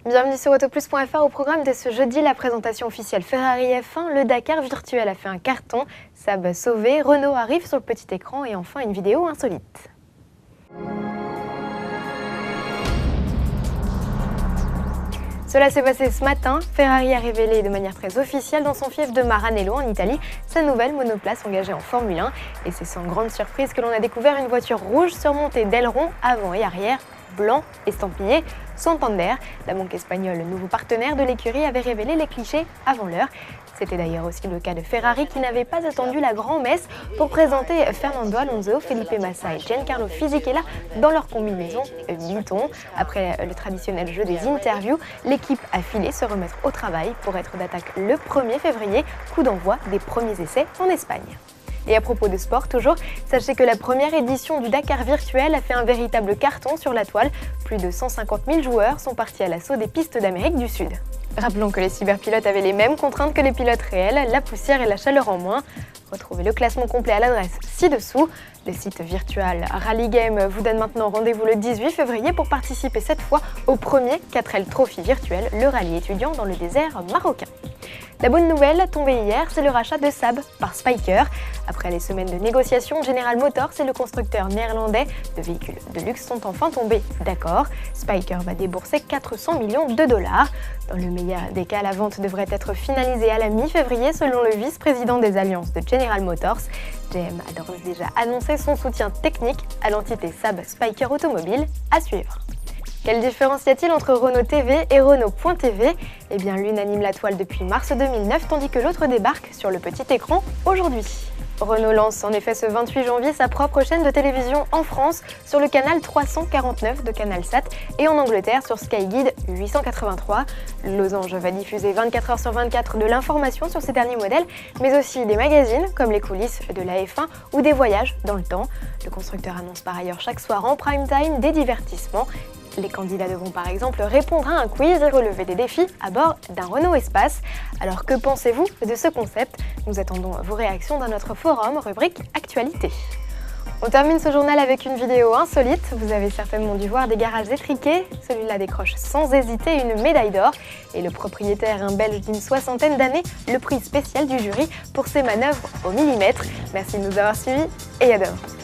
Bienvenue sur Autoplus.fr. Au programme de ce jeudi, la présentation officielle Ferrari F1, le Dakar virtuel a fait un carton, Saab sauvé, Renault arrive sur le petit écran et enfin une vidéo insolite. Cela s'est passé ce matin. Ferrari a révélé de manière très officielle dans son fief de Maranello en Italie sa nouvelle monoplace engagée en Formule 1. Et c'est sans grande surprise que l'on a découvert une voiture rouge surmontée d'ailerons avant et arrière, blanc, estampillé Santander. La banque espagnole, nouveau partenaire de l'écurie, avait révélé les clichés avant l'heure. C'était d'ailleurs aussi le cas de Ferrari qui n'avait pas attendu la grand-messe pour présenter Fernando Alonso, Felipe Massa et Giancarlo Fisichella dans leur combinaison Benetton. Après le traditionnel jeu des interviews, l'équipe a filé se remettre au travail pour être d'attaque le 1er février, coup d'envoi des premiers essais en Espagne. Et à propos de sport toujours, sachez que la première édition du Dakar virtuel a fait un véritable carton sur la toile. Plus de 150 000 joueurs sont partis à l'assaut des pistes d'Amérique du Sud. Rappelons que les cyberpilotes avaient les mêmes contraintes que les pilotes réels, la poussière et la chaleur en moins. Retrouvez le classement complet à l'adresse ci-dessous. Le site virtuel Rally Game vous donne maintenant rendez-vous le 18 février pour participer cette fois au premier 4L Trophy virtuel, le rallye étudiant dans le désert marocain. La bonne nouvelle tombée hier, c'est le rachat de Saab par Spyker. Après les semaines de négociations, General Motors et le constructeur néerlandais de véhicules de luxe sont enfin tombés d'accord. Spyker va débourser 400 millions de dollars. Dans le meilleur des cas, la vente devrait être finalisée à la mi-février selon le vice-président des alliances de General Motors. GM a d'ores et déjà annoncé son soutien technique à l'entité Saab Spyker Automobile à suivre. Quelle différence y a-t-il entre Renault TV et Renault.tv ? Eh bien, l'une anime la toile depuis mars 2009, tandis que l'autre débarque sur le petit écran aujourd'hui. Renault lance en effet ce 28 janvier sa propre chaîne de télévision en France sur le canal 349 de CanalSat et en Angleterre sur Sky Guide 883. Losange va diffuser 24 heures sur 24 de l'information sur ces derniers modèles, mais aussi des magazines comme les coulisses de la F1 ou des voyages dans le temps. Le constructeur annonce par ailleurs chaque soir en prime time des divertissements. Les candidats devront par exemple répondre à un quiz et relever des défis à bord d'un Renault Espace. Alors que pensez-vous de ce concept ? Nous attendons vos réactions dans notre forum rubrique Actualité. On termine ce journal avec une vidéo insolite. Vous avez certainement dû voir des garages étriqués. Celui-là décroche sans hésiter une médaille d'or. Et le propriétaire, un Belge d'une 60aine d'années, le prix spécial du jury pour ses manœuvres au millimètre. Merci de nous avoir suivis et à demain.